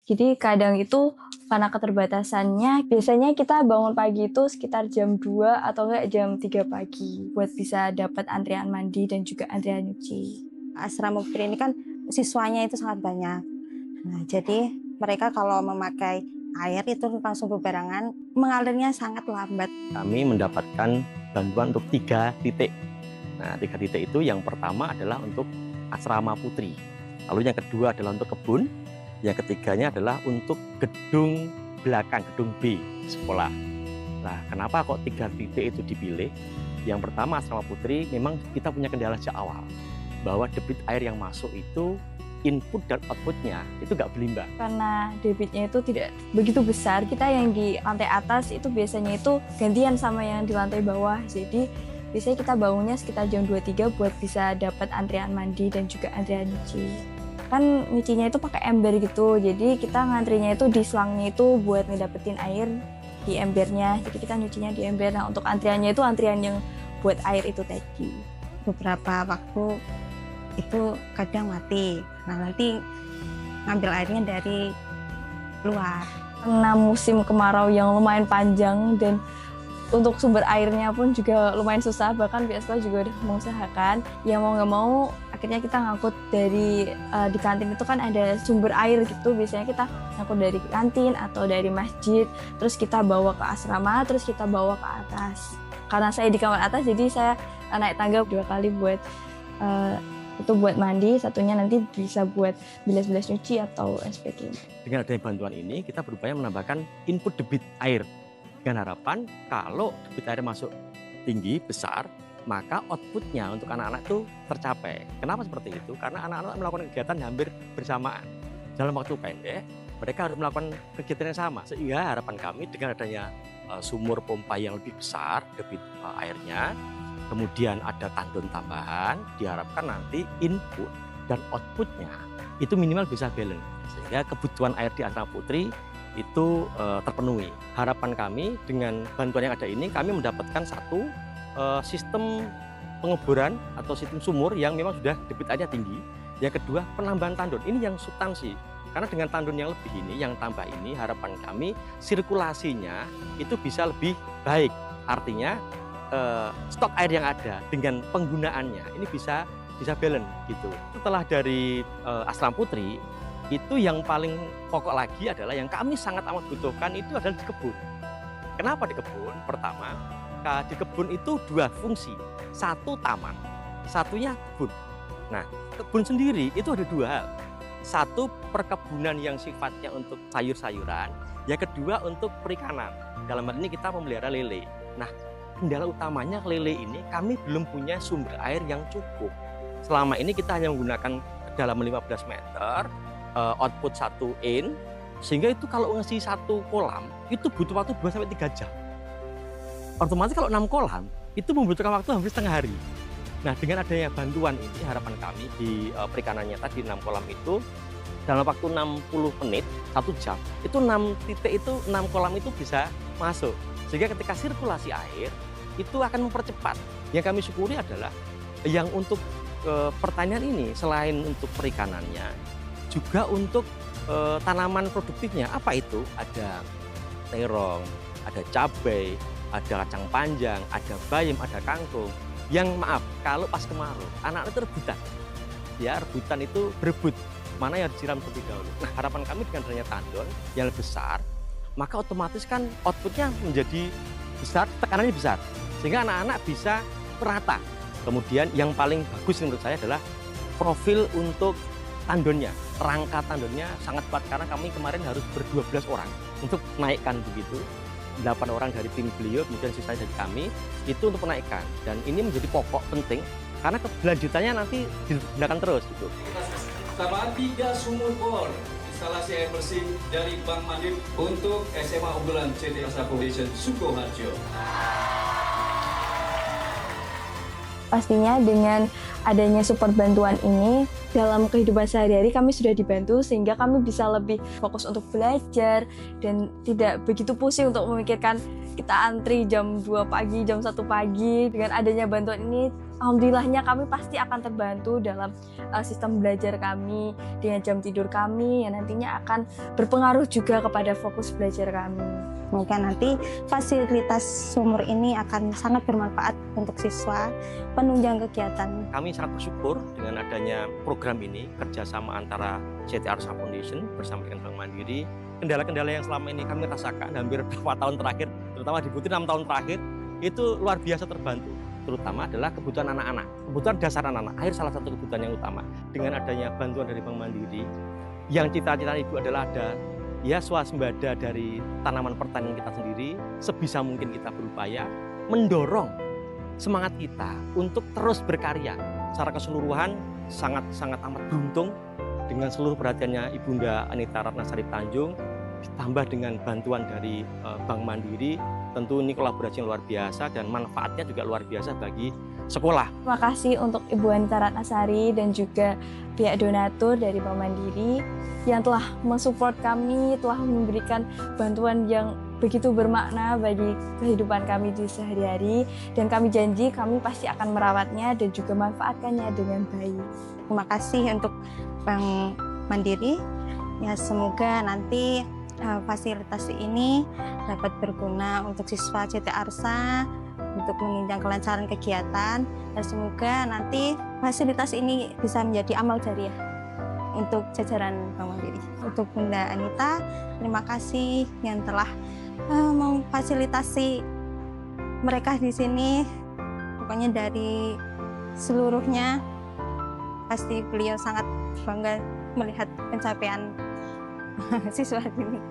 Jadi kadang itu karena keterbatasannya, biasanya kita bangun pagi itu sekitar jam 2 atau enggak jam 3 pagi buat bisa dapat antrian mandi dan juga antrian nyuci. Asrama Putri ini kan siswanya itu sangat banyak. Nah, jadi mereka kalau memakai air itu langsung bebarengan, mengalirnya sangat lambat. Kami mendapatkan bantuan untuk 3 titik. Nah, 3 titik itu yang pertama adalah untuk asrama putri. Lalu yang kedua adalah untuk kebun. Yang ketiganya adalah untuk gedung belakang, gedung B sekolah. Nah, kenapa kok 3 titik itu dipilih? Yang pertama asrama putri memang kita punya kendala sejak awal. Bahwa debit air yang masuk itu input dan outputnya itu nggak berimbang. Karena debitnya itu tidak begitu besar, kita yang di lantai atas itu biasanya itu gantian sama yang di lantai bawah. Jadi biasanya kita bangunnya sekitar jam 2-3 buat bisa dapat antrian mandi dan juga antrian nyuci. Kan nyucinya itu pakai ember gitu, jadi kita ngantrinya itu di selangnya itu buat ngedapetin air di embernya. Jadi kita nyucinya di ember. Nah, untuk antriannya itu antrian yang buat air itu tadi. Beberapa waktu itu kadang mati. Nah, nanti ngambil airnya dari luar. Karena musim kemarau yang lumayan panjang dan untuk sumber airnya pun juga lumayan susah, bahkan pihak sekolah juga udah mengusahakan. Ya mau nggak mau, akhirnya kita ngangkut dari di kantin itu kan ada sumber air gitu. Biasanya kita ngangkut dari kantin atau dari masjid, terus kita bawa ke asrama, terus kita bawa ke atas. Karena saya di kamar atas, jadi saya naik tangga 2 kali buat itu buat mandi, satunya nanti bisa buat bilas-bilas nyuci atau SPG. Dengan adanya bantuan ini, kita berupaya menambahkan input debit air. Dengan harapan kalau debit air masuk tinggi, besar, maka outputnya untuk anak-anak itu tercapai. Kenapa seperti itu? Karena anak-anak melakukan kegiatan hampir bersamaan. Dalam waktu pendek, mereka harus melakukan kegiatan yang sama. Sehingga harapan kami dengan adanya sumur pompa yang lebih besar, debit airnya, kemudian ada tandon tambahan, diharapkan nanti input dan outputnya itu minimal bisa balance. Sehingga kebutuhan air di asrama putri itu terpenuhi. Harapan kami dengan bantuan yang ada ini, kami mendapatkan satu sistem pengeboran atau sistem sumur yang memang sudah debit airnya tinggi. Yang kedua, penambahan tandon. Ini yang substansi. Karena dengan tandon yang lebih ini, yang tambah ini, harapan kami sirkulasinya itu bisa lebih baik. Artinya stok air yang ada dengan penggunaannya ini bisa balance gitu. Setelah dari asrama putri, itu yang paling pokok lagi adalah yang kami sangat amat butuhkan itu adalah di kebun. Kenapa di kebun? Pertama, di kebun itu 2 fungsi. Satu taman, satunya kebun. Nah, kebun sendiri itu ada 2 hal. Satu, perkebunan yang sifatnya untuk sayur-sayuran. Yang kedua, untuk perikanan. Dalam hal ini kita memelihara lele. Nah, kendala utamanya lele ini kami belum punya sumber air yang cukup. Selama ini kita hanya menggunakan dalam 15 meter, output 1 in, sehingga itu kalau ngisi 1 kolam itu butuh waktu 2-3 jam. Otomatis kalau 6 kolam itu membutuhkan waktu hampir setengah hari. Nah, dengan adanya bantuan ini, harapan kami di perikanannya tadi 6 kolam itu dalam waktu 60 menit, 1 jam, itu 6 titik itu, 6 kolam itu bisa masuk. Sehingga ketika sirkulasi air itu akan mempercepat. Yang kami syukuri adalah yang untuk pertanian ini selain untuk perikanannya, juga untuk tanaman produktifnya. Apa itu? Ada terong, ada cabai, ada kacang panjang, ada bayam, ada kangkung. Yang maaf, kalau pas kemarau, anak-anak itu rebutan. Ya, rebutan itu berebut. Mana yang disiram terlebih dahulu. Nah, harapan kami dengan adanya tandon yang lebih besar, maka otomatis kan outputnya menjadi besar, tekanannya besar. Sehingga anak-anak bisa merata. Kemudian yang paling bagus menurut saya adalah profil untuk tandonnya. Rangka tandonnya sangat kuat karena kami kemarin harus ber-12 orang untuk naikkan begitu. 8 orang dari tim beliau, kemudian sisanya dari kami, itu untuk menaikkan. Dan ini menjadi pokok penting karena keberlanjutannya nanti digunakan terus gitu. Tambahan 3 sumur bor instalasi air bersih dari Bank Mandiri untuk SMA unggulan CT Asra Foundation Sukoharjo. Pastinya dengan adanya support bantuan ini, dalam kehidupan sehari-hari kami sudah dibantu sehingga kami bisa lebih fokus untuk belajar dan tidak begitu pusing untuk memikirkan kita antri jam 2 pagi, jam 1 pagi. Dengan adanya bantuan ini alhamdulillahnya kami pasti akan terbantu dalam sistem belajar kami, dengan jam tidur kami yang nantinya akan berpengaruh juga kepada fokus belajar kami. Semoga nanti fasilitas sumur ini akan sangat bermanfaat untuk siswa penunjang kegiatan. Kami sangat bersyukur dengan adanya program ini, kerjasama antara CT Arsa Foundation bersama dengan Bank Mandiri. Kendala-kendala yang selama ini kami rasakan hampir beberapa tahun terakhir, terutama di Putri 6 tahun terakhir, itu luar biasa terbantu. Terutama adalah kebutuhan anak-anak, kebutuhan dasar anak-anak. Air salah satu kebutuhan yang utama. Dengan adanya bantuan dari Bank Mandiri, yang cita-cita Ibu adalah ada ya swasembada dari tanaman pertanian kita sendiri, sebisa mungkin kita berupaya mendorong semangat kita untuk terus berkarya. Secara keseluruhan sangat amat beruntung dengan seluruh perhatiannya Ibunda Anita Ratnasari Tanjung, ditambah dengan bantuan dari Bank Mandiri. Tentu ini kolaborasi yang luar biasa dan manfaatnya juga luar biasa bagi sekolah. Terima kasih untuk Ibu Anita Ratnasari dan juga pihak donatur dari Bank Mandiri yang telah mensupport kami, telah memberikan bantuan yang begitu bermakna bagi kehidupan kami di sehari-hari, dan kami janji kami pasti akan merawatnya dan juga manfaatkannya dengan baik. Terima kasih untuk Bank Mandiri. Ya, semoga nanti fasilitas ini dapat berguna untuk siswa CT Arsa untuk menunjang kelancaran kegiatan, dan semoga nanti fasilitas ini bisa menjadi amal jariah untuk jajaran Bank Mandiri. Untuk Bunda Anita, terima kasih yang telah memfasilitasi mereka di sini. Pokoknya dari seluruhnya pasti beliau sangat bangga melihat pencapaian siswa ini.